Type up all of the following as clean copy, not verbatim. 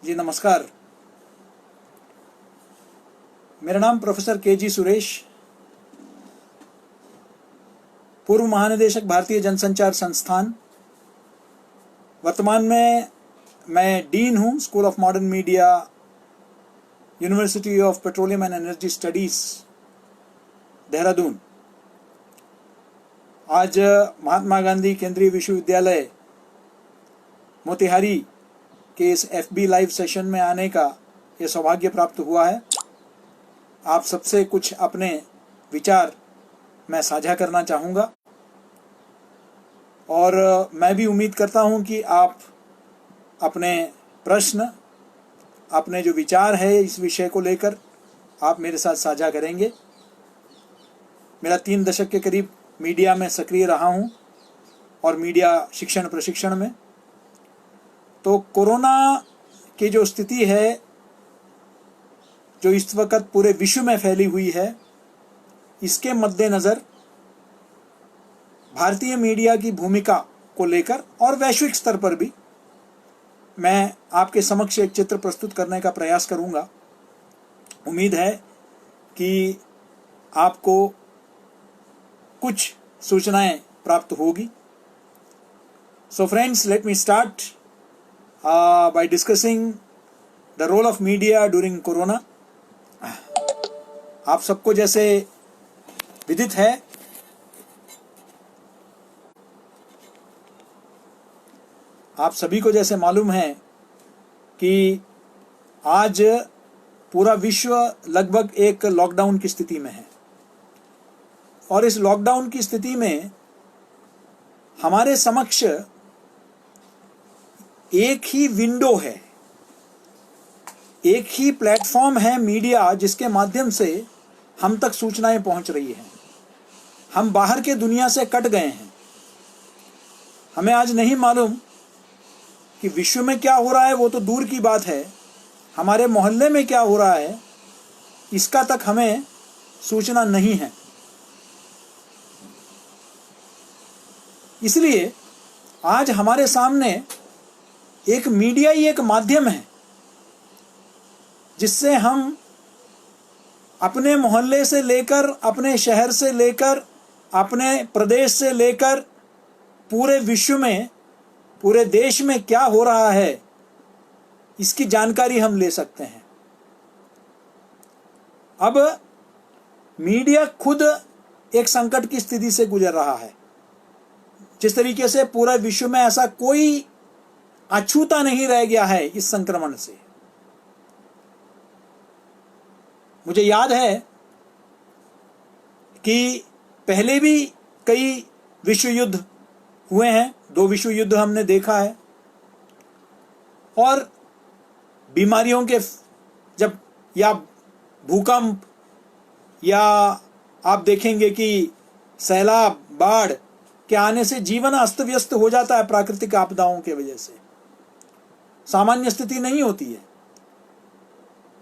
जी नमस्कार। मेरा नाम प्रोफेसर के.जी. सुरेश, पूर्व महानिदेशक भारतीय जनसंचार संस्थान। वर्तमान में मैं डीन हूँ school of modern media, university of petroleum and energy studies, Dehradun. आज महात्मा गांधी केंद्रीय विश्वविद्यालय मोतिहारी के इस FB लाइव सेशन में आने का ये सौभाग्य प्राप्त हुआ है। आप सबसे कुछ अपने विचार मैं साझा करना चाहूँगा और मैं भी उम्मीद करता हूँ कि आप अपने प्रश्न, अपने जो विचार है इस विषय को लेकर आप मेरे साथ साझा करेंगे। मेरा 3 दशक के करीब मीडिया में सक्रिय रहा हूँ और मीडिया शिक्षण प्रशिक्षण में। तो कोरोना की जो स्थिति है, जो इस वक्त पूरे विश्व में फैली हुई है, इसके मद्देनज़र भारतीय मीडिया की भूमिका को लेकर और वैश्विक स्तर पर भी मैं आपके समक्ष एक चित्र प्रस्तुत करने का प्रयास करूंगा। उम्मीद है कि आपको कुछ सूचनाएं प्राप्त होगी। So friends, let me start by discussing the role of media during corona. आप सबको जैसे विदित है, आप सभी को जैसे मालूम है कि आज पूरा विश्व लगभग एक लॉकडाउन की स्थिति में है और इस लॉकडाउन की स्थिति में हमारे समक्ष एक ही विंडो है, एक ही प्लेटफॉर्म है मीडिया, जिसके माध्यम से हम तक सूचनाएं पहुंच रही हैं। हम बाहर के दुनिया से कट गए हैं। हमें आज नहीं मालूम कि विश्व में क्या हो रहा है, वो तो दूर की बात है, हमारे मोहल्ले में क्या हो रहा है इसका तक हमें सूचना नहीं है। इसलिए आज हमारे सामने एक मीडिया ही एक माध्यम है जिससे हम अपने मोहल्ले से लेकर, अपने शहर से लेकर, अपने प्रदेश से लेकर पूरे विश्व में, पूरे देश में क्या हो रहा है इसकी जानकारी हम ले सकते हैं। अब मीडिया खुद एक संकट की स्थिति से गुजर रहा है। जिस तरीके से पूरा विश्व में ऐसा कोई अछूता नहीं रह गया है इस संक्रमण से। मुझे याद है कि पहले भी कई विश्व युद्ध हुए हैं, 2 विश्व युद्ध हमने देखा है, और बीमारियों के जब या भूकंप या आप देखेंगे कि सैलाब, बाढ़ के आने से जीवन अस्त व्यस्त हो जाता है प्राकृतिक आपदाओं के वजह से, सामान्य स्थिति नहीं होती है।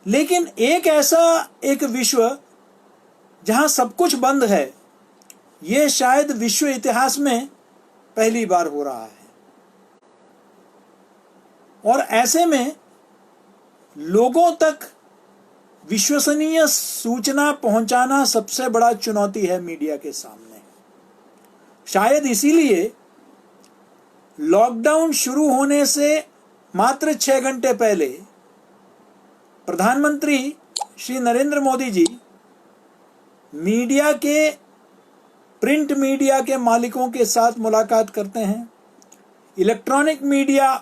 लेकिन एक विश्व जहां सब कुछ बंद है, यह शायद विश्व इतिहास में पहली बार हो रहा है। और ऐसे में लोगों तक विश्वसनीय सूचना पहुंचाना सबसे बड़ा चुनौती है मीडिया के सामने। शायद इसीलिए लॉकडाउन शुरू होने से मात्र 6 घंटे पहले प्रधानमंत्री श्री नरेंद्र मोदी जी मीडिया के, प्रिंट मीडिया के मालिकों के साथ मुलाकात करते हैं, इलेक्ट्रॉनिक मीडिया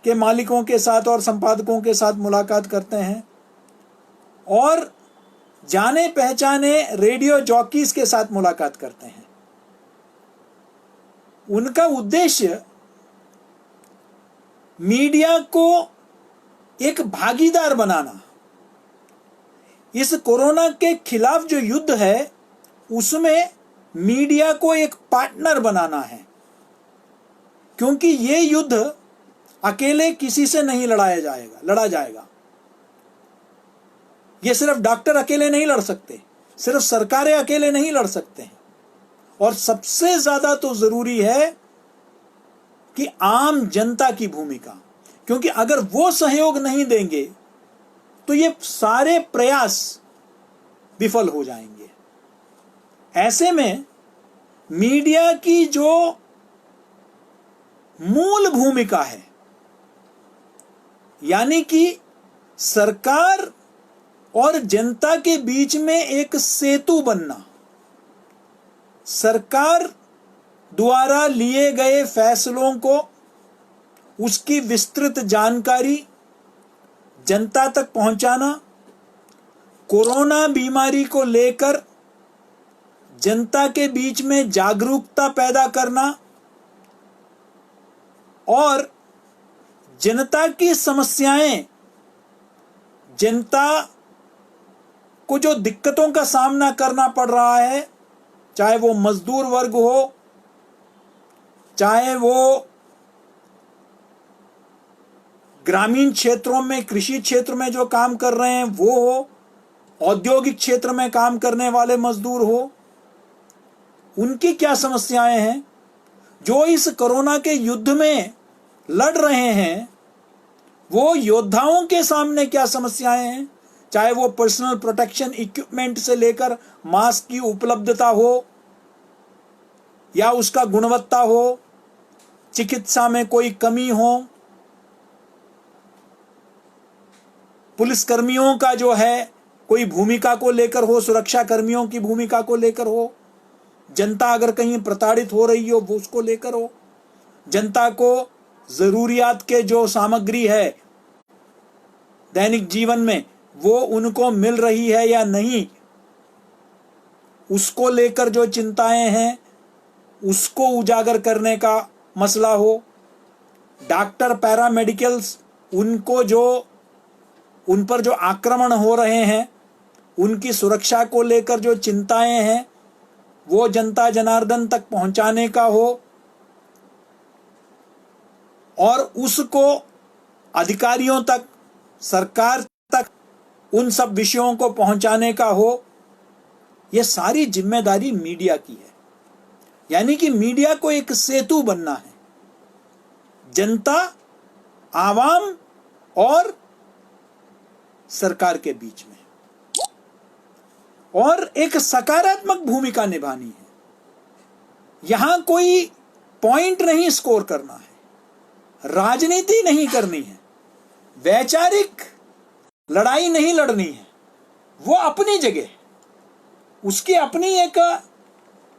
के मालिकों के साथ और संपादकों के साथ मुलाकात करते हैं और जाने पहचाने रेडियो जॉकीज के साथ मुलाकात करते हैं। उनका उद्देश्य मीडिया को एक भागीदार बनाना, इस कोरोना के खिलाफ जो युद्ध है उसमें मीडिया को एक पार्टनर बनाना है, क्योंकि ये युद्ध अकेले किसी से नहीं लड़ा जाएगा। ये सिर्फ डॉक्टर अकेले नहीं लड़ सकते, सिर्फ सरकारें अकेले नहीं लड़ सकते हैं, और सबसे ज्यादा तो जरूरी है कि आम जनता की भूमिका, क्योंकि अगर वो सहयोग नहीं देंगे तो ये सारे प्रयास विफल हो जाएंगे। ऐसे में मीडिया की जो मूल भूमिका है, यानी कि सरकार और जनता के बीच में एक सेतु बनना, सरकार द्वारा लिए गए फैसलों को, उसकी विस्तृत जानकारी जनता तक पहुंचाना, कोरोना बीमारी को लेकर जनता के बीच में जागरूकता पैदा करना और जनता की समस्याएं, जनता को जो दिक्कतों का सामना करना पड़ रहा है, चाहे वो मजदूर वर्ग हो, चाहे वो ग्रामीण क्षेत्रों में कृषि क्षेत्र में जो काम कर रहे हैं वो हो, औद्योगिक क्षेत्र में काम करने वाले मजदूर हो, उनकी क्या समस्याएं हैं, जो इस कोरोना के युद्ध में लड़ रहे हैं वो योद्धाओं के सामने क्या समस्याएं हैं, चाहे वो पर्सनल प्रोटेक्शन इक्विपमेंट से लेकर मास्क की उपलब्धता हो या उसका गुणवत्ता हो, चिकित्सा में कोई कमी हो, पुलिस कर्मियों का जो है कोई भूमिका को लेकर हो, सुरक्षा कर्मियों की भूमिका को लेकर हो, जनता अगर कहीं प्रताड़ित हो रही हो वो उसको लेकर हो, जनता को जरूरियात के जो सामग्री है दैनिक जीवन में वो उनको मिल रही है या नहीं, उसको लेकर जो चिंताएं हैं उसको उजागर करने का मसला हो, डॉक्टर पैरामेडिकल्स उनको जो उन पर जो आक्रमण हो रहे हैं उनकी सुरक्षा को लेकर जो चिंताएं हैं वो जनता जनार्दन तक पहुंचाने का हो और उसको अधिकारियों तक, सरकार तक उन सब विषयों को पहुंचाने का हो, यह सारी जिम्मेदारी मीडिया की है। यानी कि मीडिया को एक सेतु बनना है जनता, आवाम और सरकार के बीच में, और एक सकारात्मक भूमिका निभानी है। यहां कोई पॉइंट नहीं स्कोर करना है, राजनीति नहीं करनी है, वैचारिक लड़ाई नहीं लड़नी है। वो अपनी जगह, उसकी अपनी एक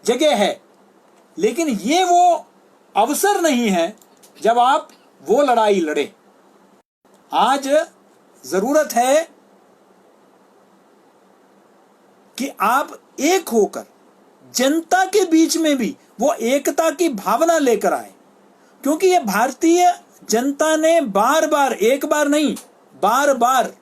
जगह है, लेकिन ये वो अवसर नहीं है जब आप वो लड़ाई लड़े। आज जरूरत है कि आप एक होकर जनता के बीच में भी वो एकता की भावना लेकर आए, क्योंकि ये भारतीय जनता ने बार बार, एक बार नहीं बार बार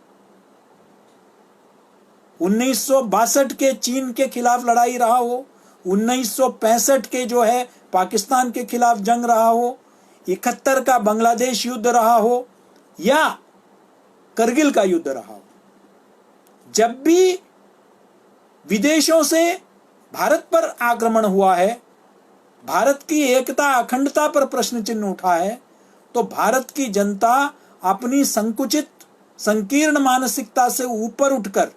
1962 के चीन के खिलाफ लड़ाई रहा हो, 1965 के जो है पाकिस्तान के खिलाफ जंग रहा हो, 71 का बांग्लादेश युद्ध रहा हो या करगिल का युद्ध रहा हो, जब भी विदेशों से भारत पर आक्रमण हुआ है, भारत की एकता अखंडता पर प्रश्न चिन्ह उठा है, तो भारत की जनता अपनी संकुचित संकीर्ण मानसिकता से ऊपर उठकर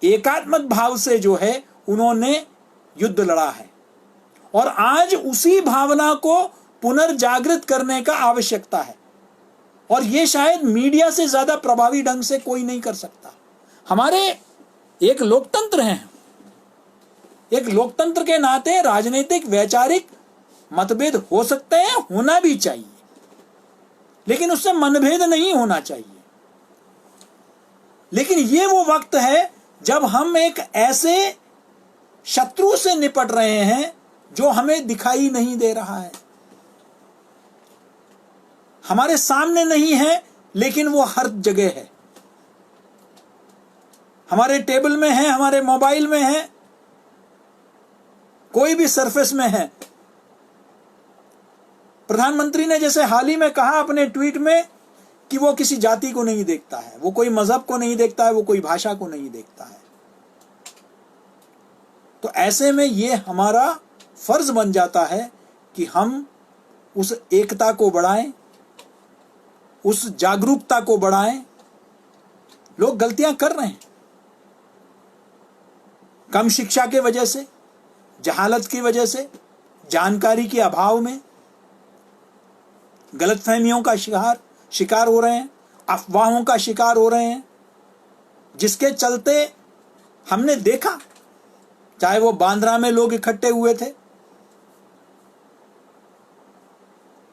एकात्मक भाव से जो है उन्होंने युद्ध लड़ा है। और आज उसी भावना को पुनर्जागृत करने का आवश्यकता है, और ये शायद मीडिया से ज्यादा प्रभावी ढंग से कोई नहीं कर सकता। हमारे एक लोकतंत्र हैं, एक लोकतंत्र के नाते राजनीतिक वैचारिक मतभेद हो सकते हैं, होना भी चाहिए, लेकिन उससे मनभेद नहीं होना चाहिए। लेकिन ये वो वक्त है जब हम एक ऐसे शत्रु से निपट रहे हैं जो हमें दिखाई नहीं दे रहा है, हमारे सामने नहीं है लेकिन वो हर जगह है, हमारे टेबल में है, हमारे मोबाइल में है, कोई भी सरफेस में है। प्रधानमंत्री ने जैसे हाल ही में कहा अपने ट्वीट में कि वो किसी जाति को नहीं देखता है, वो कोई मजहब को नहीं देखता है, वो कोई भाषा को नहीं देखता है। तो ऐसे में ये हमारा फर्ज बन जाता है कि हम उस एकता को बढ़ाएं, उस जागरूकता को बढ़ाएं। लोग गलतियां कर रहे हैं, कम शिक्षा के वजह से, जहालत की वजह से, जानकारी के अभाव में गलतफहमियों का शिकार हो रहे हैं, अफवाहों का शिकार हो रहे हैं, जिसके चलते हमने देखा, चाहे वो बांद्रा में लोग इकट्ठे हुए थे,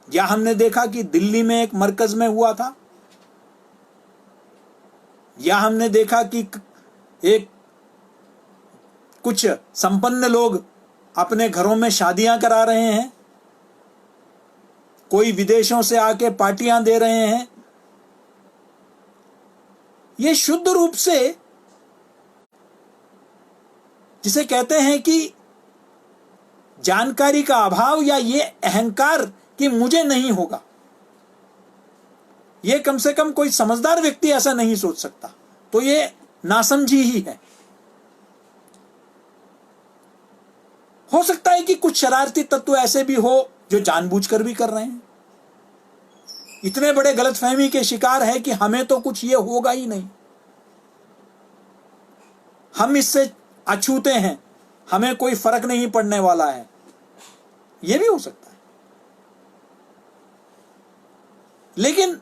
या हमने देखा कि दिल्ली में एक मरकज में हुआ था, या हमने देखा कि एक कुछ संपन्न लोग अपने घरों में शादियां करा रहे हैं, कोई विदेशों से आके पार्टियां दे रहे हैं। ये शुद्ध रूप से जिसे कहते हैं कि जानकारी का अभाव, या ये अहंकार कि मुझे नहीं होगा। ये कम से कम कोई समझदार व्यक्ति ऐसा नहीं सोच सकता, तो ये नासमझी ही है। हो सकता है कि कुछ शरारती तत्व ऐसे भी हो जो जानबूझकर भी कर रहे हैं, इतने बड़े गलतफहमी के शिकार है कि हमें तो कुछ ये होगा ही नहीं, हम इससे अछूते हैं, हमें कोई फर्क नहीं पड़ने वाला है। यह भी हो सकता है। लेकिन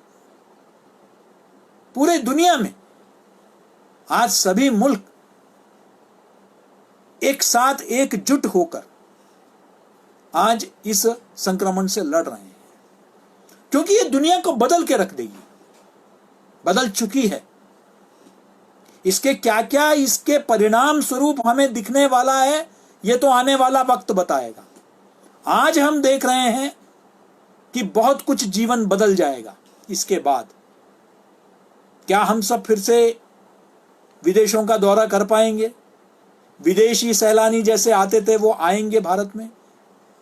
पूरे दुनिया में आज सभी मुल्क एक साथ एकजुट होकर आज इस संक्रमण से लड़ रहे हैं, क्योंकि ये दुनिया को बदल के रख देगी, बदल चुकी है। इसके क्या क्या इसके परिणाम स्वरूप हमें दिखने वाला है, ये तो आने वाला वक्त बताएगा। आज हम देख रहे हैं कि बहुत कुछ जीवन बदल जाएगा। इसके बाद क्या हम सब फिर से विदेशों का दौरा कर पाएंगे? विदेशी सैलानी जैसे आते थे वो आएंगे भारत में?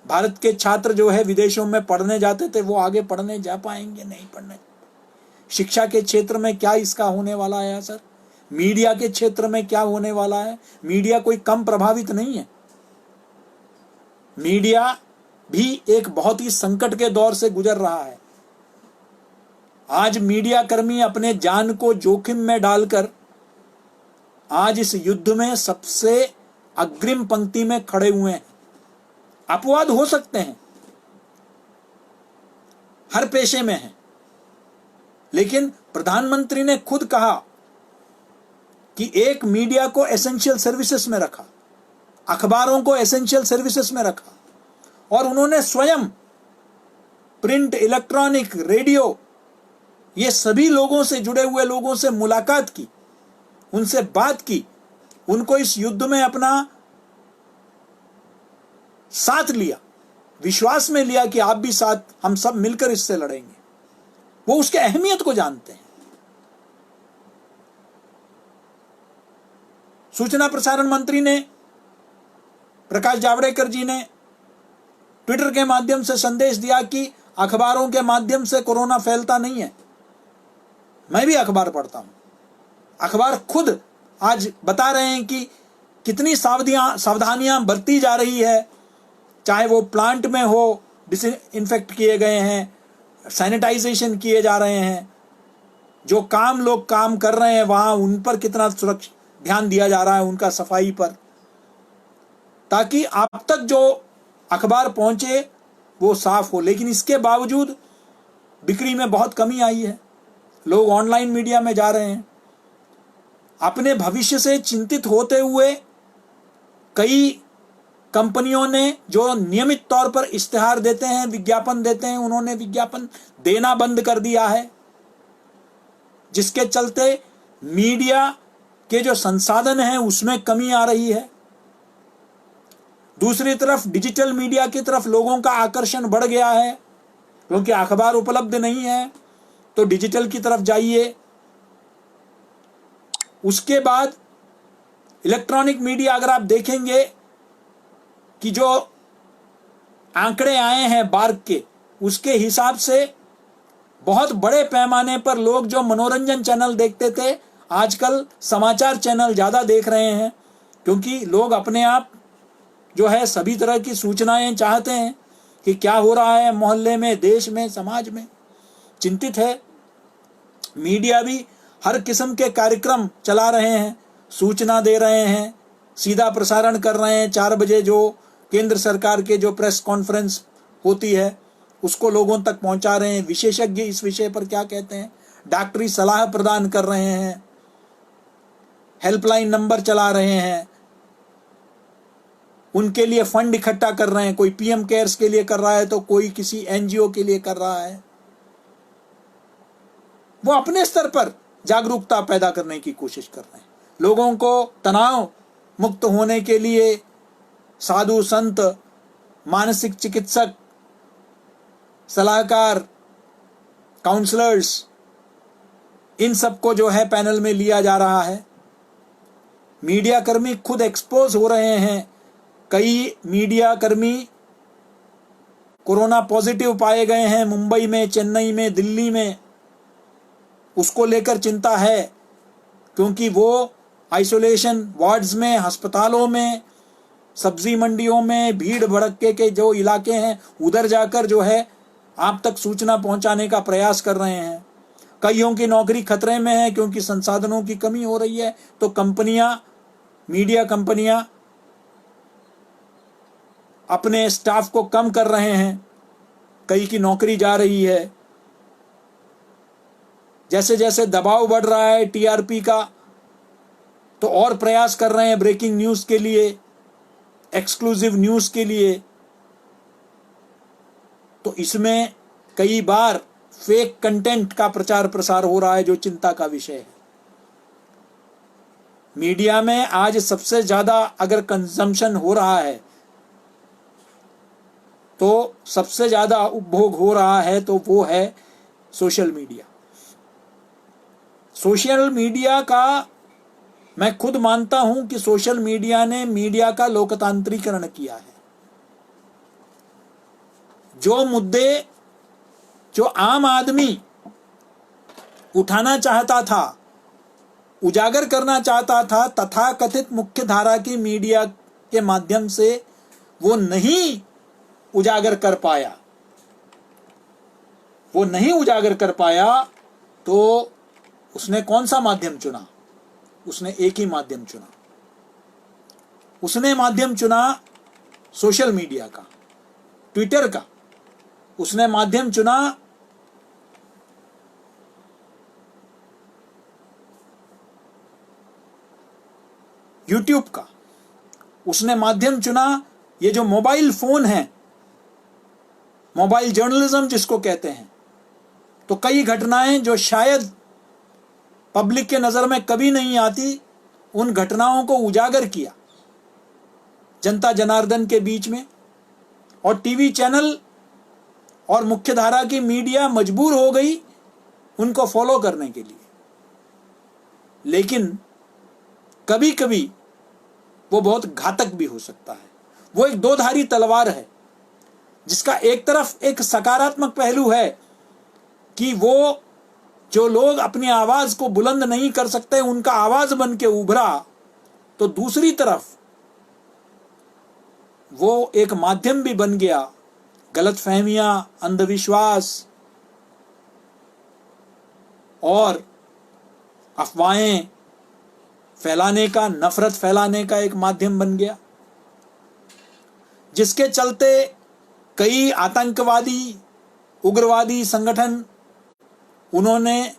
भारत के छात्र जो है विदेशों में पढ़ने जाते थे वो आगे पढ़ने जा पाएंगे? नहीं पढ़ने। शिक्षा के क्षेत्र में क्या इसका होने वाला है असर? मीडिया के क्षेत्र में क्या होने वाला है? मीडिया कोई कम प्रभावित नहीं है। मीडिया भी एक बहुत ही संकट के दौर से गुजर रहा है। आज मीडिया कर्मी अपने जान को जोखिम में डालकर आज इस युद्ध में सबसे अग्रिम पंक्ति में खड़े हुए हैं। अपवाद हो सकते हैं, हर पेशे में है, लेकिन प्रधानमंत्री ने खुद कहा कि एक मीडिया को एसेंशियल सर्विसेज में रखा, अखबारों को एसेंशियल सर्विसेज में रखा, और उन्होंने स्वयं प्रिंट, इलेक्ट्रॉनिक, रेडियो, ये सभी लोगों से, जुड़े हुए लोगों से मुलाकात की, उनसे बात की, उनको इस युद्ध में अपना साथ लिया, विश्वास में लिया कि आप भी साथ, हम सब मिलकर इससे लड़ेंगे। वो उसके अहमियत को जानते हैं। सूचना प्रसारण मंत्री ने, प्रकाश जावड़ेकर जी ने ट्विटर के माध्यम से संदेश दिया कि अखबारों के माध्यम से कोरोना फैलता नहीं है। मैं भी अखबार पढ़ता हूं। अखबार खुद आज बता रहे हैं कि कितनी सावधानियां बरती जा रही है, चाहे वो प्लांट में हो, डिसइंफेक्ट किए गए हैं, सैनिटाइजेशन किए जा रहे हैं, जो लोग काम कर रहे हैं वहां उन पर कितना सुरक्षा ध्यान दिया जा रहा है, उनका सफाई पर, ताकि आप तक जो अखबार पहुंचे वो साफ हो। लेकिन इसके बावजूद बिक्री में बहुत कमी आई है। लोग ऑनलाइन मीडिया में जा रहे हैं। अपने भविष्य से चिंतित होते हुए कई कंपनियों ने, जो नियमित तौर पर इश्तिहार देते हैं, विज्ञापन देते हैं, उन्होंने विज्ञापन देना बंद कर दिया है, जिसके चलते मीडिया के जो संसाधन हैं उसमें कमी आ रही है। दूसरी तरफ डिजिटल मीडिया की तरफ लोगों का आकर्षण बढ़ गया है, क्योंकि अखबार उपलब्ध नहीं है तो डिजिटल की तरफ जाइए। उसके बाद इलेक्ट्रॉनिक मीडिया, अगर आप देखेंगे कि जो आंकड़े आए हैं बार्क के, उसके हिसाब से बहुत बड़े पैमाने पर लोग जो मनोरंजन चैनल देखते थे आजकल समाचार चैनल ज्यादा देख रहे हैं, क्योंकि लोग अपने आप जो है सभी तरह की सूचनाएं चाहते हैं। कि क्या हो रहा है मोहल्ले में, देश में, समाज में, चिंतित है। मीडिया भी हर किस्म के कार्यक्रम चला रहे हैं, सूचना दे रहे हैं, सीधा प्रसारण कर रहे हैं। 4 बजे जो केंद्र सरकार के जो प्रेस कॉन्फ्रेंस होती है उसको लोगों तक पहुंचा रहे हैं। विशेषज्ञ इस विषय पर क्या कहते हैं, डॉक्टरी सलाह प्रदान कर रहे हैं, हेल्पलाइन नंबर चला रहे हैं, उनके लिए फंड इकट्ठा कर रहे हैं। कोई पीएम केयर्स के लिए कर रहा है तो कोई किसी एनजीओ के लिए कर रहा है। वो अपने स्तर पर जागरूकता पैदा करने की कोशिश कर रहे हैं। लोगों को तनाव मुक्त होने के लिए साधु संत, मानसिक चिकित्सक, सलाहकार, काउंसलर्स, इन सबको जो है पैनल में लिया जा रहा है। मीडिया कर्मी खुद एक्सपोज हो रहे हैं। कई मीडिया कर्मी कोरोना पॉजिटिव पाए गए हैं मुंबई में, चेन्नई में, दिल्ली में। उसको लेकर चिंता है क्योंकि वो आइसोलेशन वार्ड्स में, अस्पतालों में, सब्जी मंडियों में, भीड़ भड़के के जो इलाके हैं उधर जाकर जो है आप तक सूचना पहुंचाने का प्रयास कर रहे हैं। कईयों की नौकरी खतरे में है क्योंकि संसाधनों की कमी हो रही है, तो कंपनियां, मीडिया कंपनियां अपने स्टाफ को कम कर रहे हैं, कई की नौकरी जा रही है। जैसे जैसे दबाव बढ़ रहा है टीआरपी का, तो और प्रयास कर रहे हैं ब्रेकिंग न्यूज के लिए, एक्सक्लूसिव न्यूज के लिए। तो इसमें कई बार फेक कंटेंट का प्रचार प्रसार हो रहा है जो चिंता का विषय है। मीडिया में आज सबसे ज्यादा अगर कंजम्पशन हो रहा है, तो सबसे ज्यादा उपभोग हो रहा है, तो वो है सोशल मीडिया। सोशल मीडिया का मैं खुद मानता हूं कि सोशल मीडिया ने मीडिया का लोकतांत्रिकरण किया है। जो मुद्दे जो आम आदमी उठाना चाहता था, उजागर करना चाहता था, तथाकथित मुख्य धारा की मीडिया के माध्यम से वो नहीं उजागर कर पाया, तो उसने कौन सा माध्यम चुना? उसने एक ही माध्यम चुना। उसने माध्यम चुना सोशल मीडिया का, ट्विटर का। उसने माध्यम चुना यूट्यूब का। उसने माध्यम चुना ये जो मोबाइल फोन है, मोबाइल जर्नलिज्म जिसको कहते हैं। तो कई घटनाएं जो शायद पब्लिक के नजर में कभी नहीं आती, उन घटनाओं को उजागर किया जनता जनार्दन के बीच में। और टीवी चैनल और मुख्यधारा की मीडिया मजबूर हो गई उनको फॉलो करने के लिए। लेकिन कभी कभी वो बहुत घातक भी हो सकता है। वो एक दो-धारी तलवार है जिसका एक तरफ एक सकारात्मक पहलू है कि वो जो लोग अपनी आवाज को बुलंद नहीं कर सकते उनका आवाज बन के उभरा, तो दूसरी तरफ वो एक माध्यम भी बन गया गलतफहमियां, अंधविश्वास और अफवाहें फैलाने का, नफरत फैलाने का एक माध्यम बन गया, जिसके चलते कई आतंकवादी, उग्रवादी संगठन उन्होंने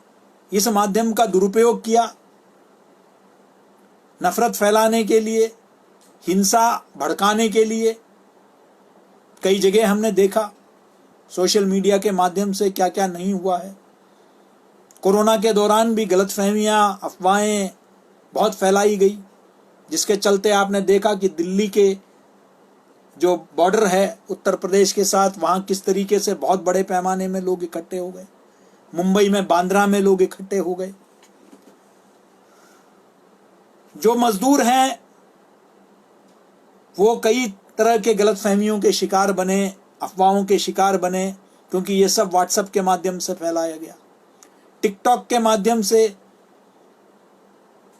इस माध्यम का दुरुपयोग किया नफरत फैलाने के लिए, हिंसा भड़काने के लिए। कई जगह हमने देखा सोशल मीडिया के माध्यम से क्या क्या नहीं हुआ है। कोरोना के दौरान भी गलतफहमियां, अफवाहें बहुत फैलाई गई, जिसके चलते आपने देखा कि दिल्ली के जो बॉर्डर है उत्तर प्रदेश के साथ, वहां किस तरीके से बहुत बड़े पैमाने में लोग इकट्ठे हो गए। मुंबई में बांद्रा में लोग इकट्ठे हो गए। जो मजदूर हैं वो कई तरह के गलतफहमियों के शिकार बने, अफवाहों के शिकार बने, क्योंकि ये सब व्हाट्सएप के माध्यम से फैलाया गया। टिकटॉक के माध्यम से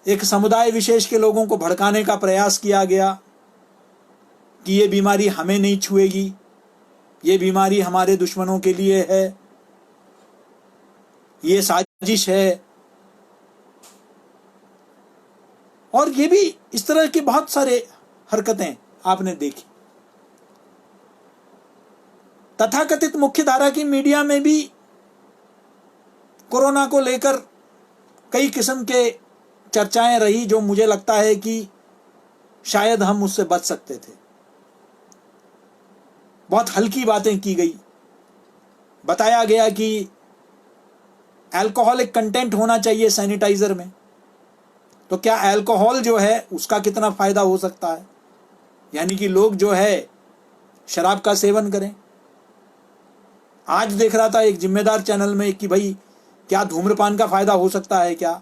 एक समुदाय विशेष के लोगों को भड़काने का प्रयास किया गया कि ये बीमारी हमें नहीं छुएगी, ये बीमारी हमारे दुश्मनों के लिए है, ये साजिश है, और ये भी इस तरह की बहुत सारे हरकतें आपने देखी। तथाकथित मुख्य धारा की मीडिया में भी कोरोना को लेकर कई किस्म के चर्चाएं रही, जो मुझे लगता है कि शायद हम उससे बच सकते थे। बहुत हल्की बातें की गई, बताया गया कि अल्कोहलिक कंटेंट होना चाहिए सैनिटाइजर में, तो क्या अल्कोहल जो है उसका कितना फायदा हो सकता है, यानी कि लोग जो है शराब का सेवन करें। आज देख रहा था एक जिम्मेदार चैनल में कि भाई क्या धूम्रपान का फायदा हो सकता है, क्या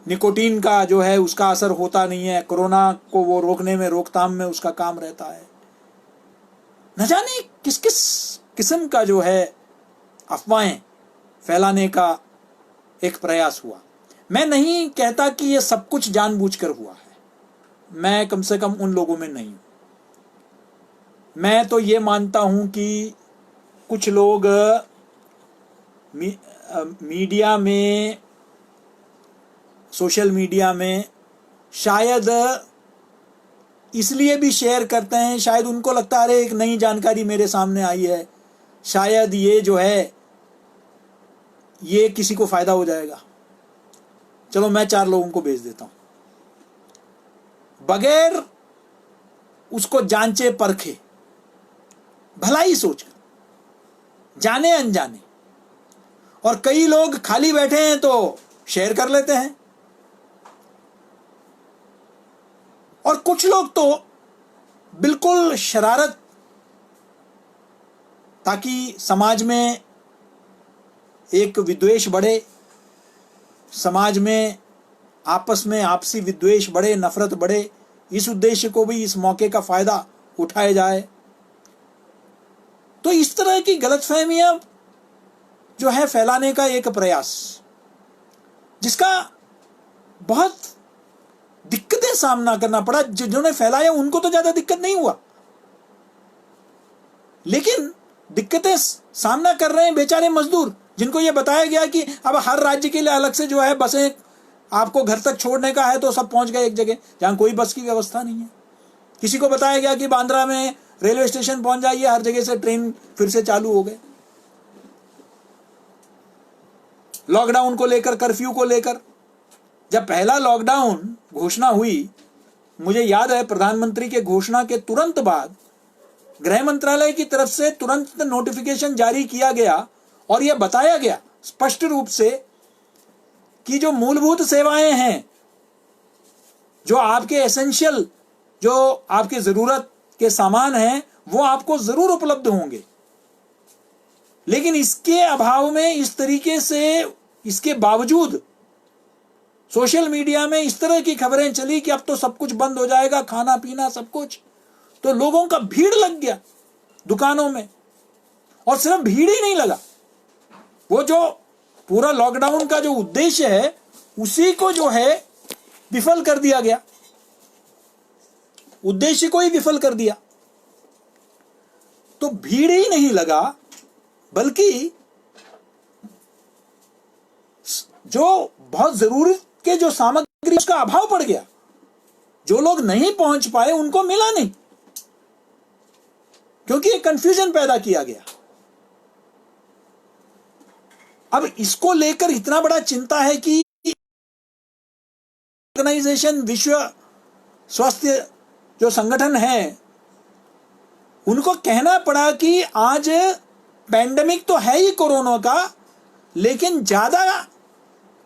निकोटीन का जो है उसका असर होता नहीं है, कोरोना को वो रोकने में, रोकथाम में उसका काम रहता है। न जाने किस किस किस्म का जो है अफवाहें फैलाने का एक प्रयास हुआ। मैं नहीं कहता कि ये सब कुछ जानबूझकर हुआ है, मैं कम से कम उन लोगों में नहीं हूं। मैं तो ये मानता हूं कि कुछ लोग मीडिया में, सोशल मीडिया में शायद इसलिए भी शेयर करते हैं, शायद उनको लगता है अरे एक नई जानकारी मेरे सामने आई है, शायद ये जो है ये किसी को फायदा हो जाएगा, चलो मैं 4 लोगों को भेज देता हूं, बगैर उसको जांचे परखे, भलाई सोचकर, जाने अनजाने। और कई लोग खाली बैठे हैं तो शेयर कर लेते हैं, और कुछ लोग तो बिल्कुल शरारत, ताकि समाज में एक विद्वेष बढ़े, समाज में आपस में आपसी विद्वेष बढ़े, नफरत बढ़े, इस उद्देश्य को भी इस मौके का फायदा उठाया जाए। तो इस तरह की गलतफहमियां जो है फैलाने का एक प्रयास, जिसका बहुत दिक्कतें सामना करना पड़ा। जिन्होंने फैलाया उनको तो ज्यादा दिक्कत नहीं हुआ, लेकिन दिक्कतें सामना कर रहे हैं बेचारे मजदूर, जिनको ये बताया गया कि अब हर राज्य के लिए अलग से जो है बसें आपको घर तक छोड़ने का है, तो सब पहुंच गए एक जगह जहां कोई बस की व्यवस्था नहीं है। किसी को बताया गया कि बांद्रा में रेलवे स्टेशन पहुंच जाइए, हर जगह से ट्रेन फिर से चालू हो गए। लॉकडाउन को लेकर, कर्फ्यू को लेकर, जब पहला लॉकडाउन घोषणा हुई, मुझे याद है प्रधानमंत्री के घोषणा के तुरंत बाद गृह मंत्रालय की तरफ से तुरंत नोटिफिकेशन जारी किया गया और यह बताया गया स्पष्ट रूप से कि जो मूलभूत सेवाएं हैं, जो आपके एसेंशियल, जो आपकी जरूरत के सामान हैं, वो आपको जरूर उपलब्ध होंगे। लेकिन इसके अभाव में, इस तरीके से, इसके बावजूद सोशल मीडिया में इस तरह की खबरें चली कि अब तो सब कुछ बंद हो जाएगा, खाना पीना सब कुछ। तो लोगों का भीड़ लग गया दुकानों में, और सिर्फ भीड़ ही नहीं लगा, वो जो पूरा लॉकडाउन का जो उद्देश्य है उसी को जो है विफल कर दिया गया, उद्देश्य को ही विफल कर दिया। तो भीड़ ही नहीं लगा, बल्कि जो बहुत जरूरत के जो सामग्री, उसका अभाव पड़ गया। जो लोग नहीं पहुंच पाए उनको मिला नहीं, क्योंकि एक कंफ्यूजन पैदा किया गया। अब इसको लेकर इतना बड़ा चिंता है कि ऑर्गेनाइजेशन, विश्व स्वास्थ्य जो संगठन है, उनको कहना पड़ा कि आज पैंडेमिक तो है ही कोरोना का, लेकिन ज्यादा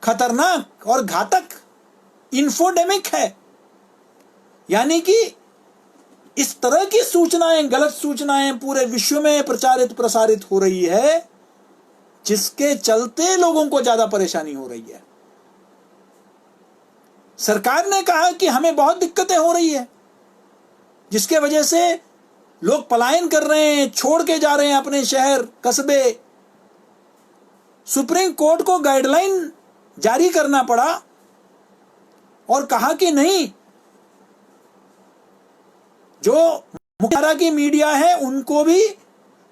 खतरनाक और घातक इंफोडेमिक है। यानी कि इस तरह की सूचनाएं, गलत सूचनाएं पूरे विश्व में प्रचारित प्रसारित हो रही है, जिसके चलते लोगों को ज्यादा परेशानी हो रही है। सरकार ने कहा कि हमें बहुत दिक्कतें हो रही है, जिसके वजह से लोग पलायन कर रहे हैं, छोड़ के जा रहे हैं अपने शहर कस्बे। सुप्रीम कोर्ट को गाइडलाइन जारी करना पड़ा और कहा कि नहीं, जो मुख्यधारा की मीडिया है, उनको भी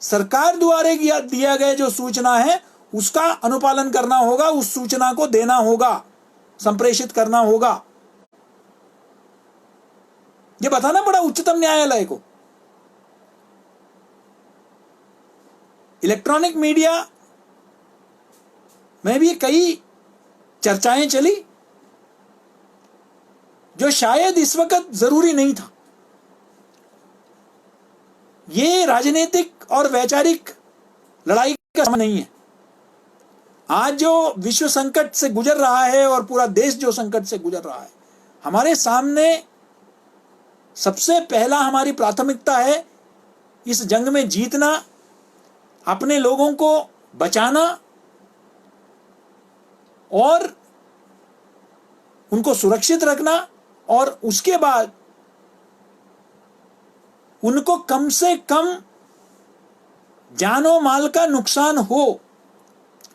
सरकार द्वारा दिया गया जो सूचना है उसका अनुपालन करना होगा, उस सूचना को देना होगा, संप्रेषित करना होगा। ये बताना पड़ा उच्चतम न्यायालय को। इलेक्ट्रॉनिक मीडिया में भी कई चर्चाएं चली जो शायद इस वक्त जरूरी नहीं था। ये राजनीतिक और वैचारिक लड़ाई का समय नहीं है। आज जो विश्व संकट से गुजर रहा है और पूरा देश जो संकट से गुजर रहा है, हमारे सामने सबसे पहला हमारी प्राथमिकता है इस जंग में जीतना, अपने लोगों को बचाना और उनको सुरक्षित रखना, और उसके बाद उनको कम से कम जानो माल का नुकसान हो,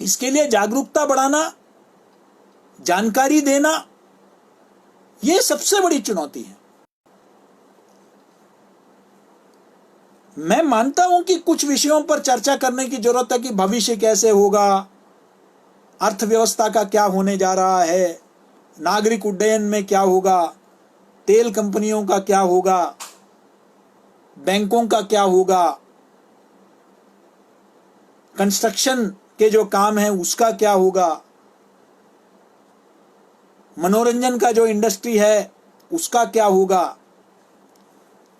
इसके लिए जागरूकता बढ़ाना, जानकारी देना, यह सबसे बड़ी चुनौती है। मैं मानता हूं कि कुछ विषयों पर चर्चा करने की जरूरत है कि भविष्य कैसे होगा, अर्थव्यवस्था का क्या होने जा रहा है, नागरिक उड्डयन में क्या होगा, तेल कंपनियों का क्या होगा, बैंकों का क्या होगा, कंस्ट्रक्शन के जो काम है उसका क्या होगा, मनोरंजन का जो इंडस्ट्री है उसका क्या होगा,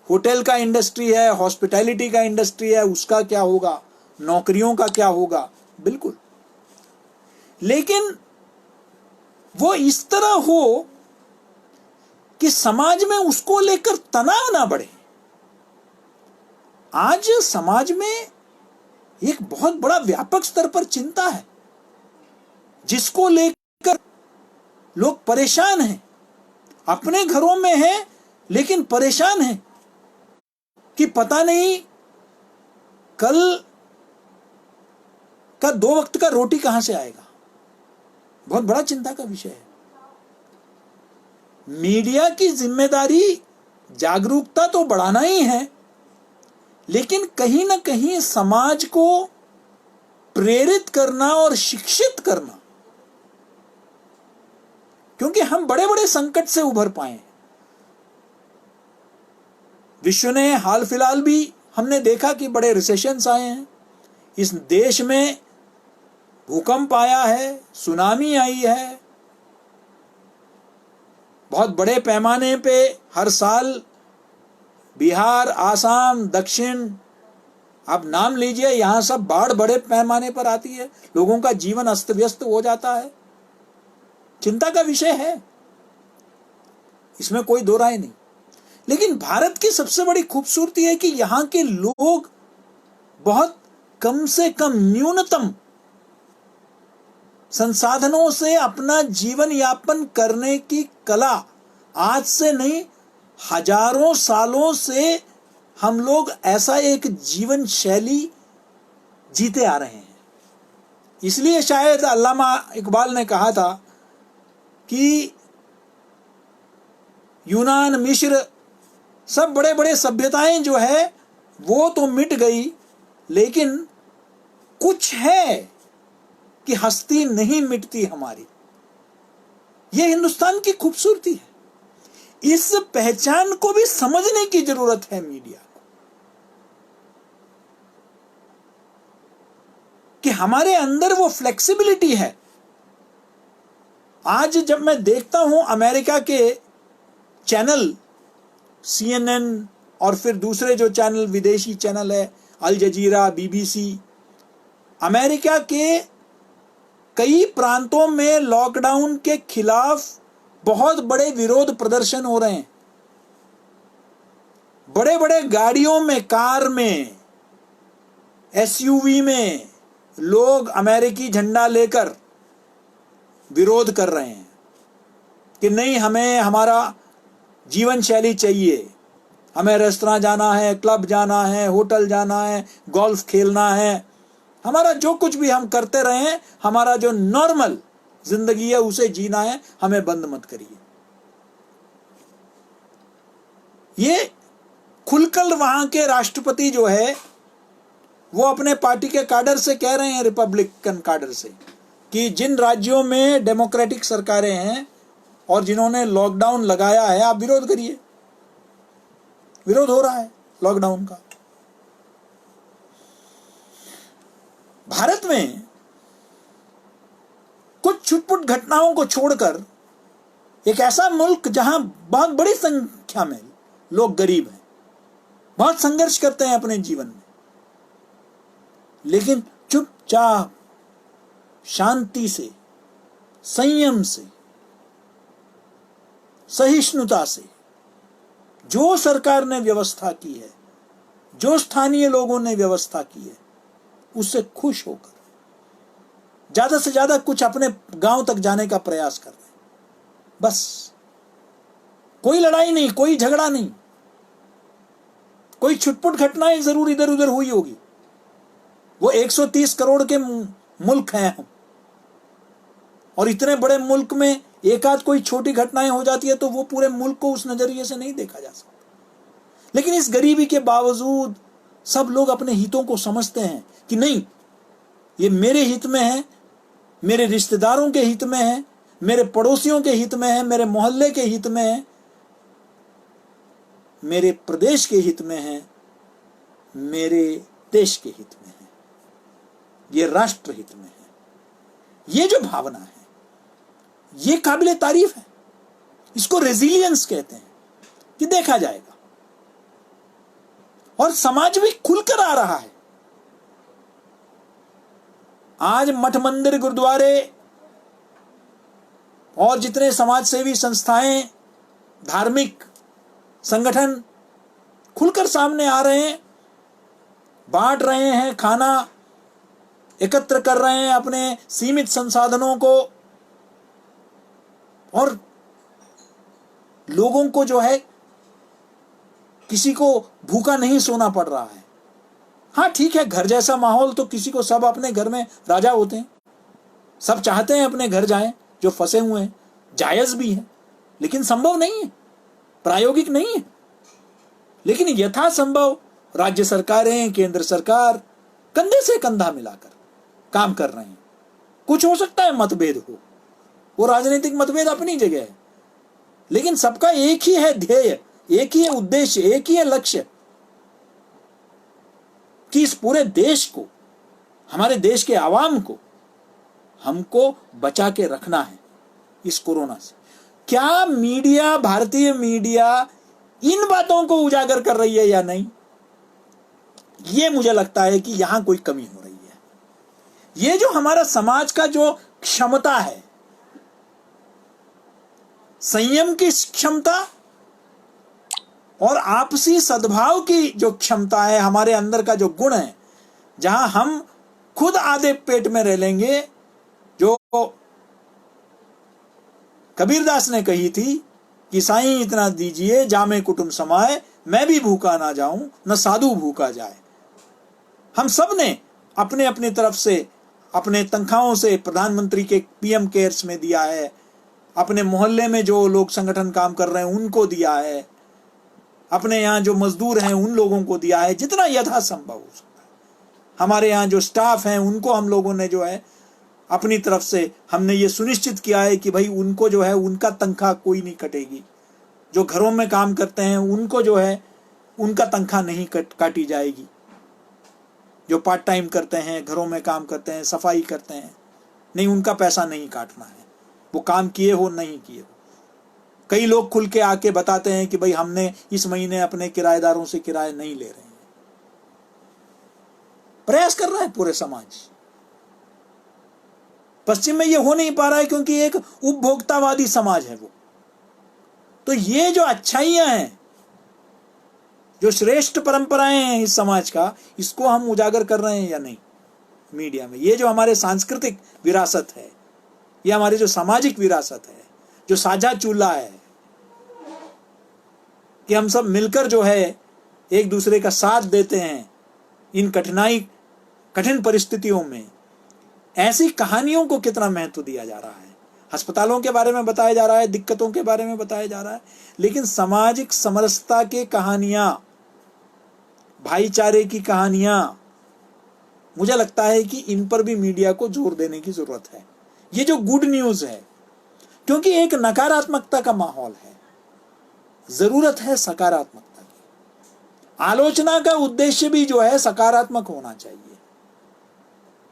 होटल का इंडस्ट्री है, हॉस्पिटैलिटी का इंडस्ट्री है, उसका क्या होगा, नौकरियों का क्या होगा। बिल्कुल, लेकिन वो इस तरह हो कि समाज में उसको लेकर तनाव ना बढ़े। आज समाज में एक बहुत बड़ा व्यापक स्तर पर चिंता है जिसको लेकर लोग परेशान हैं, अपने घरों में हैं लेकिन परेशान हैं कि पता नहीं कल का 2 वक्त का रोटी कहां से आएगा। बहुत बड़ा चिंता का विषय है। मीडिया की जिम्मेदारी जागरूकता तो बढ़ाना ही है, लेकिन कहीं ना कहीं समाज को प्रेरित करना और शिक्षित करना, क्योंकि हम बड़े बड़े संकट से उभर पाए। विश्व ने हाल फिलहाल भी हमने देखा कि बड़े रिसेशंस आए हैं। इस देश में भूकंप आया है, सुनामी आई है, बहुत बड़े पैमाने पे हर साल बिहार, आसाम, दक्षिण, आप नाम लीजिए, यहां सब बाढ़ बड़े पैमाने पर आती है, लोगों का जीवन अस्त व्यस्त हो जाता है। चिंता का विषय है, इसमें कोई दो राय नहीं। लेकिन भारत की सबसे बड़ी खूबसूरती है कि यहां के लोग बहुत कम से कम न्यूनतम संसाधनों से अपना जीवन यापन करने की कला आज से नहीं, हजारों सालों से हम लोग ऐसा एक जीवन शैली जीते आ रहे हैं। इसलिए शायद अल्लामा इकबाल ने कहा था कि यूनान, मिस्र, सब बड़े बड़े सभ्यताएं जो है वो तो मिट गई, लेकिन कुछ है कि हस्ती नहीं मिटती हमारी। यह हिंदुस्तान की खूबसूरती है। इस पहचान को भी समझने की जरूरत है मीडिया को, कि हमारे अंदर वो फ्लेक्सिबिलिटी है। आज जब मैं देखता हूं अमेरिका के चैनल CNN और फिर दूसरे जो चैनल, विदेशी चैनल है, अल जजीरा, BBC, अमेरिका के कई प्रांतों में लॉकडाउन के खिलाफ बहुत बड़े विरोध प्रदर्शन हो रहे हैं। बड़े बड़े गाड़ियों में, कार में, SUV में लोग अमेरिकी झंडा लेकर विरोध कर रहे हैं कि नहीं, हमें हमारा जीवन शैली चाहिए, हमें रेस्तरां जाना है, क्लब जाना है, होटल जाना है, गोल्फ खेलना है, हमारा जो कुछ भी हम करते रहे हैं, हमारा जो नॉर्मल जिंदगी है उसे जीना है, हमें बंद मत करिए। ये खुल खुलकर वहां के राष्ट्रपति जो है वो अपने पार्टी के काडर से कह रहे हैं, रिपब्लिकन काडर से, कि जिन राज्यों में डेमोक्रेटिक सरकारें हैं और जिन्होंने लॉकडाउन लगाया है, आप विरोध करिए। विरोध हो रहा है लॉकडाउन का। भारत में कुछ छुटपुट घटनाओं को छोड़कर एक ऐसा मुल्क जहां बहुत बड़ी संख्या में लोग गरीब हैं, बहुत संघर्ष करते हैं अपने जीवन में, लेकिन चुपचाप शांति से, संयम से, सहिष्णुता से जो सरकार ने व्यवस्था की है, जो स्थानीय लोगों ने व्यवस्था की है, उससे खुश होकर ज्यादा से ज्यादा कुछ अपने गांव तक जाने का प्रयास कर रहे हैं। बस कोई लड़ाई नहीं, कोई झगड़ा नहीं, कोई छुटपुट घटनाएं जरूर इधर उधर हुई होगी। वो 130 करोड़ के मुल्क हैं हम, और इतने बड़े मुल्क में एक आध कोई छोटी घटनाएं हो जाती है तो वो पूरे मुल्क को उस नजरिए से नहीं देखा जा सकता। लेकिन इस गरीबी के बावजूद सब लोग अपने हितों को समझते हैं कि नहीं, ये मेरे हित में है, मेरे रिश्तेदारों के हित में है, मेरे पड़ोसियों के हित में है, मेरे मोहल्ले के हित में है, मेरे प्रदेश के हित में है, मेरे देश के हित में है, ये राष्ट्र हित में है। ये जो भावना है ये काबिले तारीफ है। इसको रेजिलियंस कहते हैं कि देखा जाएगा, और समाज भी खुलकर आ रहा है। आज मठ मंदिर, गुरुद्वारे और जितने समाज सेवी संस्थाएं, धार्मिक संगठन खुलकर सामने आ रहे हैं, बांट रहे हैं, खाना एकत्र कर रहे हैं अपने सीमित संसाधनों को, और लोगों को जो है किसी को भूखा नहीं सोना पड़ रहा है। हाँ ठीक है, घर जैसा माहौल तो किसी को, सब अपने घर में राजा होते हैं, सब चाहते हैं अपने घर जाएं जो फंसे हुए हैं, जायज भी है, लेकिन संभव नहीं है, प्रायोगिक नहीं है। लेकिन यथासंभव राज्य सरकारें, केंद्र सरकार कंधे से कंधा मिलाकर काम कर रहे हैं। कुछ हो सकता है मतभेद हो, वो राजनीतिक मतभेद अपनी जगह है, लेकिन सबका एक ही है ध्येय, एक ही है उद्देश्य, एक ही है लक्ष्य कि इस पूरे देश को, हमारे देश के आवाम को हमको बचा के रखना है इस कोरोना से। क्या मीडिया, भारतीय मीडिया इन बातों को उजागर कर रही है या नहीं, ये मुझे लगता है कि यहां कोई कमी हो रही है। ये जो हमारा समाज का जो क्षमता है, संयम की क्षमता और आपसी सद्भाव की जो क्षमता है, हमारे अंदर का जो गुण है, जहां हम खुद आधे पेट में रह लेंगे, जो कबीरदास ने कही थी कि साईं इतना दीजिए जामे कुटुंब समाए, मैं भी भूखा ना जाऊं न साधु भूखा जाए। हम सब ने अपने अपनी तरफ से अपने तनख्वाहों से प्रधानमंत्री के पीएम केयर्स में दिया है, अपने मोहल्ले में जो लोग संगठन काम कर रहे हैं उनको दिया है, अपने यहाँ जो मजदूर हैं उन लोगों को दिया है, जितना यथासंभव हो सकता है। हमारे यहाँ जो स्टाफ हैं उनको हम लोगों ने जो है अपनी तरफ से हमने ये सुनिश्चित किया है कि भाई उनको जो है उनका तनख्वाह कोई नहीं कटेगी। जो घरों में काम करते हैं उनको जो है उनका तनख्वाह नहीं काटी जाएगी। जो पार्ट टाइम करते हैं, घरों में काम करते हैं, सफाई करते हैं, नहीं, उनका पैसा नहीं काटना है, वो काम किए हो नहीं किए हो। कई लोग खुल के आके बताते हैं कि भाई हमने इस महीने अपने किराएदारों से किराए नहीं ले रहे हैं। प्रयास कर रहा है पूरे समाज। पश्चिम में ये हो नहीं पा रहा है क्योंकि एक उपभोक्तावादी समाज है वो। तो ये जो अच्छाइयां हैं, जो श्रेष्ठ परंपराएं हैं इस समाज का, इसको हम उजागर कर रहे हैं या नहीं मीडिया में। ये जो हमारे सांस्कृतिक विरासत है, ये हमारी जो सामाजिक विरासत है, जो साझा चूल्हा है, कि हम सब मिलकर जो है एक दूसरे का साथ देते हैं इन कठिन परिस्थितियों में, ऐसी कहानियों को कितना महत्व दिया जा रहा है। अस्पतालों के बारे में बताया जा रहा है, दिक्कतों के बारे में बताया जा रहा है, लेकिन सामाजिक समरसता की कहानियां भाईचारे की कहानियां, मुझे लगता है कि इन पर भी मीडिया को जोर देने की जरूरत है। ये जो गुड न्यूज है, क्योंकि एक नकारात्मकता का माहौल है, जरूरत है सकारात्मकता की। आलोचना का उद्देश्य भी जो है सकारात्मक होना चाहिए।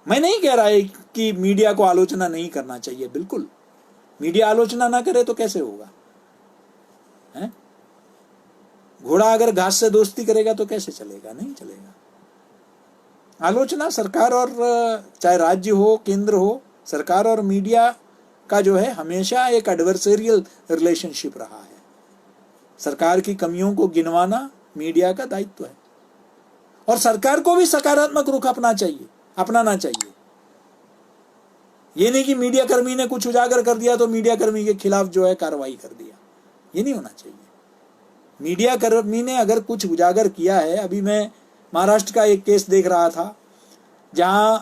मैं नहीं कह रहा है कि मीडिया को आलोचना नहीं करना चाहिए, बिल्कुल। मीडिया आलोचना ना करे तो कैसे होगा, है? घोड़ा अगर घास से दोस्ती करेगा तो कैसे चलेगा? नहीं चलेगा। आलोचना सरकार और चाहे राज्य हो, केंद्र हो, सरकार और मीडिया का जो है हमेशा एक एडवर्सेरियल रिलेशनशिप रहा है। सरकार की कमियों को गिनवाना मीडिया का दायित्व है, और सरकार को भी सकारात्मक रुख अपनाना चाहिए। ये नहीं कि मीडिया कर्मी ने कुछ उजागर कर दिया तो मीडिया कर्मी के खिलाफ जो है कार्रवाई कर दिया, ये नहीं होना चाहिए। मीडिया कर्मी ने अगर कुछ उजागर किया है, अभी मैं महाराष्ट्र का एक केस देख रहा था जहां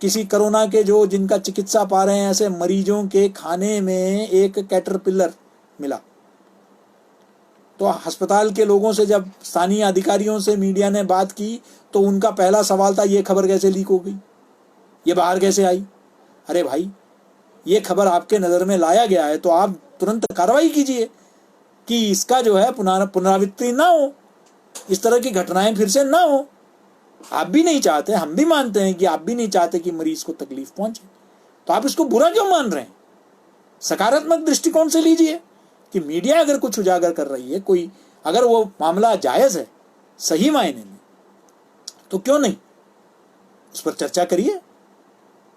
किसी कोरोना के जो जिनका चिकित्सा पा रहे हैं ऐसे मरीजों के खाने में एक कैटरपिलर मिला। तो अस्पताल के लोगों से जब स्थानीय अधिकारियों से मीडिया ने बात की तो उनका पहला सवाल था, ये खबर कैसे लीक हो गई, ये बाहर कैसे आई? अरे भाई, ये खबर आपके नज़र में लाया गया है तो आप तुरंत कार्रवाई कीजिए कि इसका जो है पुनरावृत्ति ना हो, इस तरह की घटनाएं फिर से ना हो। आप भी नहीं चाहते, हम भी मानते हैं कि आप भी नहीं चाहते कि मरीज को तकलीफ पहुंचे, तो आप इसको बुरा क्यों मान रहे हैं? सकारात्मक दृष्टिकोण से लीजिए कि मीडिया अगर कुछ उजागर कर रही है, कोई अगर वो मामला जायज है सही मायने में, तो क्यों नहीं उस पर चर्चा करिए,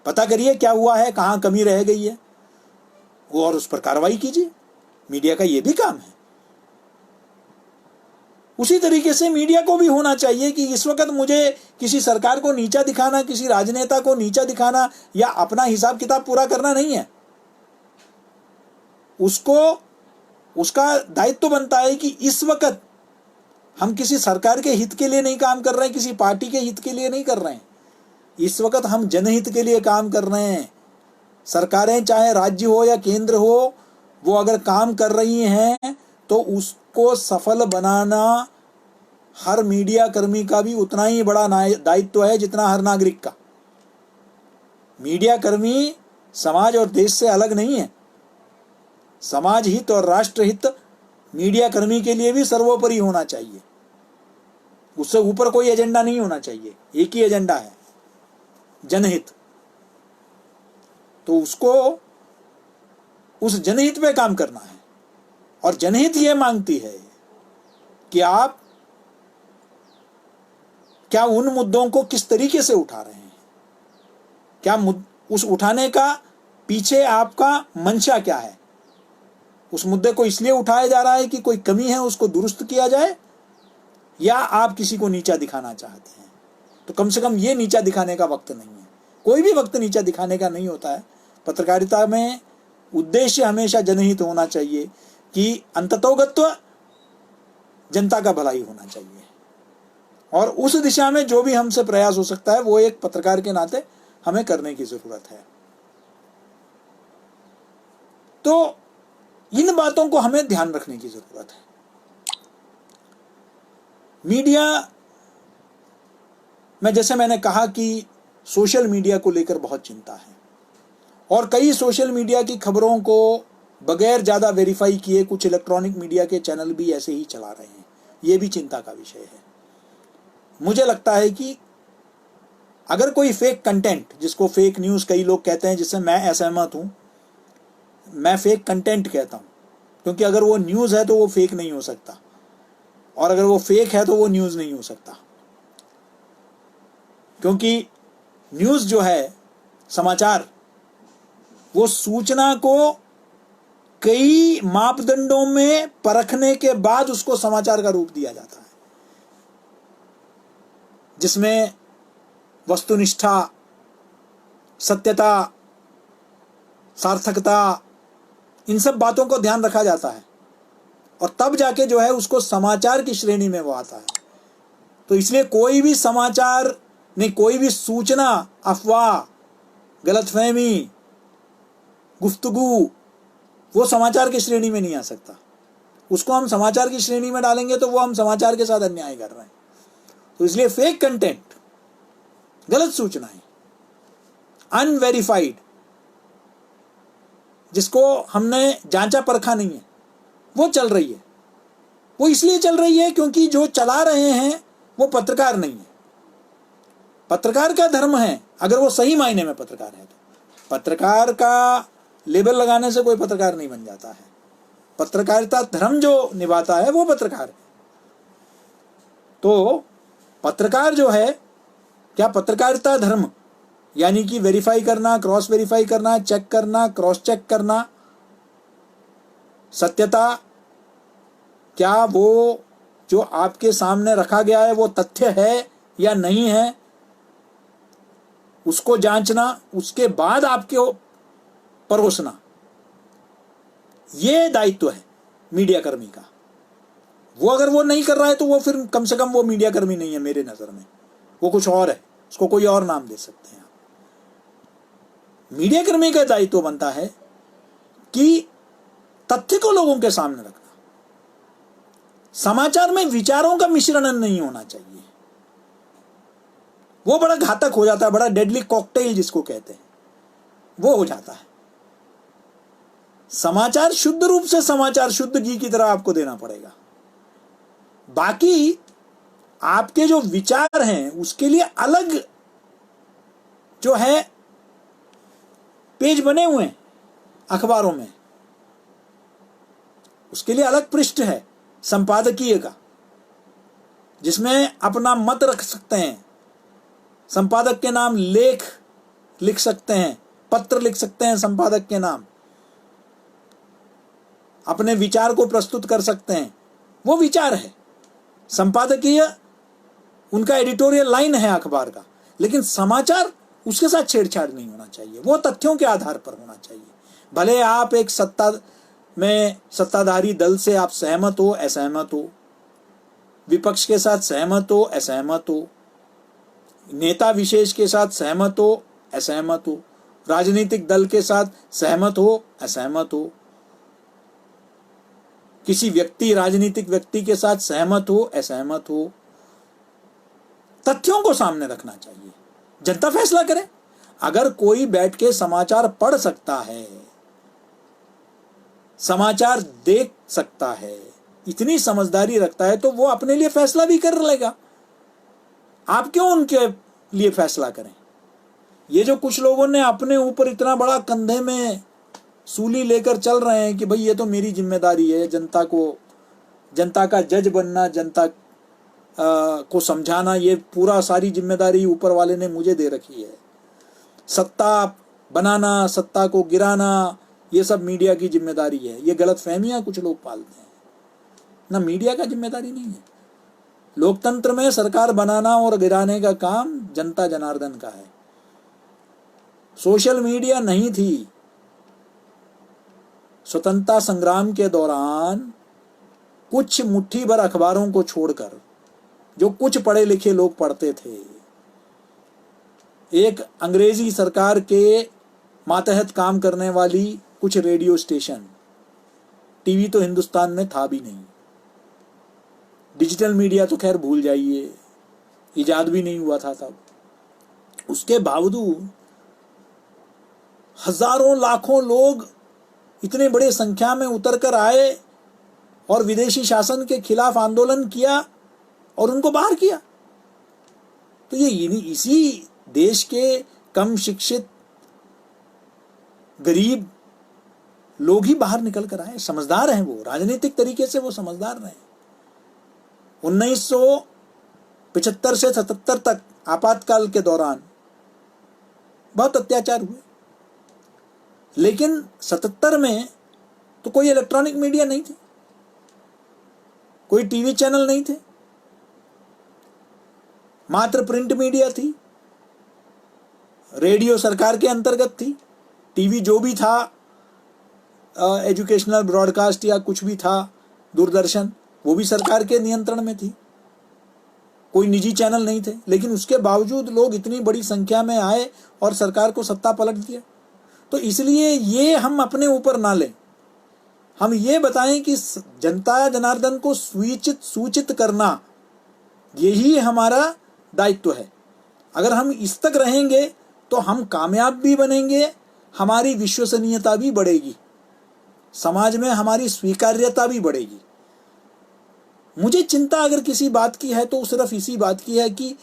पता करिए क्या हुआ है, कहाँ कमी रह गई है, वो और उस पर कार्रवाई कीजिए। मीडिया का ये भी काम है। उसी तरीके से मीडिया को भी होना चाहिए कि इस वक्त मुझे किसी सरकार को नीचा दिखाना, किसी राजनेता को नीचा दिखाना या अपना हिसाब किताब पूरा करना नहीं है। उसको उसका दायित्व बनता है कि इस वक्त हम किसी सरकार के हित के लिए नहीं काम कर रहे हैं, किसी पार्टी के हित के लिए नहीं कर रहे हैं, इस वक्त हम जनहित के लिए काम कर रहे हैं। सरकारें चाहे राज्य हो या केंद्र हो, वो अगर काम कर रही हैं तो उसको सफल बनाना हर मीडिया कर्मी का भी उतना ही बड़ा दायित्व है जितना हर नागरिक का। मीडिया कर्मी समाज और देश से अलग नहीं है। समाज हित और राष्ट्र हित मीडिया कर्मी के लिए भी सर्वोपरि होना चाहिए, उससे ऊपर कोई एजेंडा नहीं होना चाहिए। एक ही एजेंडा है, जनहित। तो उसको उस जनहित पे काम करना है, और जनहित ये मांगती है कि आप क्या उन मुद्दों को किस तरीके से उठा रहे हैं, क्या उस उठाने का पीछे आपका मंशा क्या है। उस मुद्दे को इसलिए उठाया जा रहा है कि कोई कमी है उसको दुरुस्त किया जाए, या आप किसी को नीचा दिखाना चाहते हैं। तो कम से कम ये नीचा दिखाने का वक्त नहीं है। कोई भी वक्त नीचा दिखाने का नहीं होता है। पत्रकारिता में उद्देश्य हमेशा जनहित होना चाहिए कि अंततोगत्व जनता का भलाई होना चाहिए, और उस दिशा में जो भी हमसे प्रयास हो सकता है वो एक पत्रकार के नाते हमें करने की जरूरत है। तो इन बातों को हमें ध्यान रखने की जरूरत है। मीडिया में जैसे मैंने कहा कि सोशल मीडिया को लेकर बहुत चिंता है, और कई सोशल मीडिया की खबरों को बगैर ज़्यादा वेरीफाई किए कुछ इलेक्ट्रॉनिक मीडिया के चैनल भी ऐसे ही चला रहे हैं। ये भी चिंता का विषय है। मुझे लगता है कि अगर कोई फेक कंटेंट, जिसको फेक न्यूज़ कई लोग कहते हैं, जिससे मैं असहमत हूँ, मैं फेक कंटेंट कहता हूँ, क्योंकि अगर वो न्यूज़ है तो वो फेक नहीं हो सकता, और अगर वो फेक है तो वो न्यूज़ नहीं हो सकता। क्योंकि न्यूज़ जो है, समाचार, वो सूचना को कई मापदंडों में परखने के बाद उसको समाचार का रूप दिया जाता है, जिसमें वस्तुनिष्ठा, सत्यता, सार्थकता, इन सब बातों को ध्यान रखा जाता है, और तब जाके जो है उसको समाचार की श्रेणी में वो आता है। तो इसलिए कोई भी समाचार नहीं, कोई भी सूचना, अफवाह, गलतफहमी, गुफ्तगू, वो समाचार की श्रेणी में नहीं आ सकता। उसको हम समाचार की श्रेणी में डालेंगे तो वो हम समाचार के साथ अन्याय कर रहे हैं। तो इसलिए फेक कंटेंट, गलत सूचनाएं, अनवेरिफाइड, जिसको हमने जांचा परखा नहीं है, वो चल रही है। वो इसलिए चल रही है क्योंकि जो चला रहे हैं वो पत्रकार नहीं है। पत्रकार का धर्म है, अगर वो सही मायने में पत्रकार है तो। पत्रकार का लेबल लगाने से कोई पत्रकार नहीं बन जाता है। पत्रकारिता धर्म जो निभाता है वो पत्रकार है। तो पत्रकार जो है, क्या पत्रकारिता धर्म यानी कि वेरीफाई करना, क्रॉस वेरीफाई करना, चेक करना, क्रॉस चेक करना, सत्यता, क्या वो जो आपके सामने रखा गया है वो तथ्य है या नहीं है, उसको जांचना, उसके बाद आपके परोसना, ये दायित्व है मीडिया कर्मी का। वो अगर वो नहीं कर रहा है तो वो फिर कम से कम वो मीडिया कर्मी नहीं है मेरे नजर में, वो कुछ और है, उसको कोई और नाम दे सकते हैं। मीडिया कर्मी का दायित्व बनता है कि तथ्य को लोगों के सामने रखना। समाचार में विचारों का मिश्रण नहीं होना चाहिए, वो बड़ा घातक हो जाता है, बड़ा डेडली कॉकटेल जिसको कहते हैं, वो हो जाता है। समाचार शुद्ध रूप से समाचार शुद्ध घी की तरह आपको देना पड़ेगा। बाकी आपके जो विचार हैं उसके लिए अलग जो है पेज बने हुए हैं अखबारों में, उसके लिए अलग पृष्ठ है संपादकीय का, जिसमें अपना मत रख सकते हैं, संपादक के नाम लेख लिख सकते हैं, पत्र लिख सकते हैं संपादक के नाम, अपने विचार को प्रस्तुत कर सकते हैं। वो विचार है संपादकीय, उनका एडिटोरियल लाइन है अखबार का। लेकिन समाचार उसके साथ छेड़छाड़ नहीं होना चाहिए, वो तथ्यों के आधार पर होना चाहिए। भले आप एक सत्ताधारी दल से आप सहमत हो, असहमत हो, विपक्ष के साथ सहमत हो, असहमत हो, नेता विशेष के साथ सहमत हो, असहमत हो, राजनीतिक दल के साथ सहमत हो, असहमत हो, किसी राजनीतिक व्यक्ति के साथ सहमत हो, असहमत हो, तथ्यों को सामने रखना चाहिए। जनता फैसला करे। अगर कोई बैठ के समाचार पढ़ सकता है, समाचार देख सकता है, इतनी समझदारी रखता है, तो वो अपने लिए फैसला भी कर लेगा। आप क्यों उनके लिए फैसला करें? ये जो कुछ लोगों ने अपने ऊपर इतना बड़ा कंधे में सूली लेकर चल रहे हैं कि भाई ये तो मेरी जिम्मेदारी है, जनता का जज बनना, जनता को समझाना, ये पूरा सारी जिम्मेदारी ऊपर वाले ने मुझे दे रखी है। सत्ता बनाना, सत्ता को गिराना, ये सब मीडिया की जिम्मेदारी है। ये गलत फहमियां कुछ लोग पालते हैं ना, मीडिया का जिम्मेदारी नहीं है। लोकतंत्र में सरकार बनाना और गिराने का काम जनता जनार्दन का है। सोशल मीडिया नहीं थी। स्वतंत्रता संग्राम के दौरान कुछ मुट्ठी भर अखबारों को छोड़कर जो कुछ पढ़े लिखे लोग पढ़ते थे, एक अंग्रेजी सरकार के मातहत काम करने वाली कुछ रेडियो स्टेशन, टीवी तो हिंदुस्तान में था भी नहीं, डिजिटल मीडिया तो खैर भूल जाइए, इजाद भी नहीं हुआ था तब। उसके बावजूद हजारों लाखों लोग इतने बड़े संख्या में उतर कर आए और विदेशी शासन के खिलाफ आंदोलन किया और उनको बाहर किया। तो ये इसी देश के कम शिक्षित गरीब लोग ही बाहर निकल कर आए। समझदार हैं वो, राजनीतिक तरीके से वो समझदार रहे। 1975 से 77 तक आपातकाल के दौरान बहुत अत्याचार हुए, लेकिन 77 में तो कोई इलेक्ट्रॉनिक मीडिया नहीं थे, कोई टीवी चैनल नहीं थे, मात्र प्रिंट मीडिया थी। रेडियो सरकार के अंतर्गत थी, टीवी जो भी था, एजुकेशनल ब्रॉडकास्ट या कुछ भी था, दूरदर्शन, वो भी सरकार के नियंत्रण में थी। कोई निजी चैनल नहीं थे, लेकिन उसके बावजूद लोग इतनी बड़ी संख्या में आए और सरकार को सत्ता पलट दिया। तो इसलिए ये हम अपने ऊपर ना लें, हम ये बताएं कि जनता जनार्दन को सूचित करना यही हमारा दायित्व है। अगर हम इस तक रहेंगे तो हम कामयाब भी बनेंगे, हमारी विश्वसनीयता भी बढ़ेगी, समाज में हमारी स्वीकार्यता भी बढ़ेगी। मुझे चिंता अगर किसी बात की है तो सिर्फ इसी बात की है कि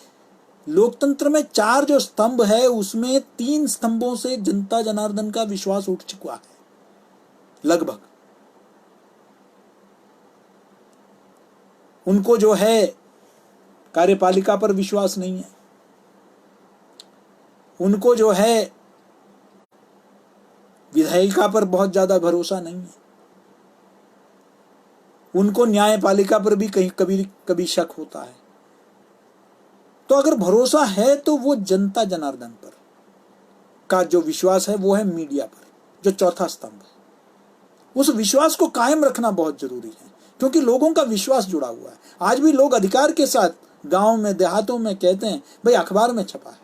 लोकतंत्र में 4 जो स्तंभ है उसमें 3 स्तंभों से जनता जनार्दन का विश्वास उठ चुका है लगभग। उनको जो है कार्यपालिका पर विश्वास नहीं है, उनको जो है विधायिका पर बहुत ज्यादा भरोसा नहीं है, उनको न्यायपालिका पर भी कहीं कभी शक होता है। तो अगर भरोसा है तो वो जनता जनार्दन पर का जो विश्वास है वो है मीडिया पर, जो चौथा स्तंभ है। उस विश्वास को कायम रखना बहुत जरूरी है, क्योंकि लोगों का विश्वास जुड़ा हुआ है। आज भी लोग अधिकार के साथ गांव में देहातों में कहते हैं भाई अखबार में छपा है,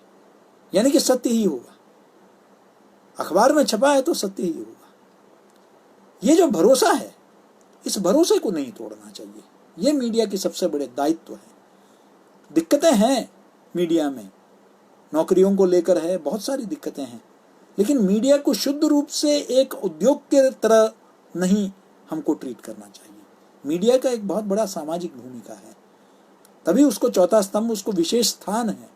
यानी कि सत्य ही होगा, अखबार में छपा है तो सत्य ही होगा। ये जो भरोसा है, इस भरोसे को नहीं तोड़ना चाहिए। ये मीडिया की सबसे बड़े दायित्व है। दिक्कतें हैं मीडिया में, नौकरियों को लेकर है, बहुत सारी दिक्कतें हैं, लेकिन मीडिया को शुद्ध रूप से एक उद्योग के तरह नहीं हमको ट्रीट करना चाहिए। मीडिया का एक बहुत बड़ा सामाजिक भूमिका है, तभी उसको चौथा स्तंभ, उसको विशेष स्थान है।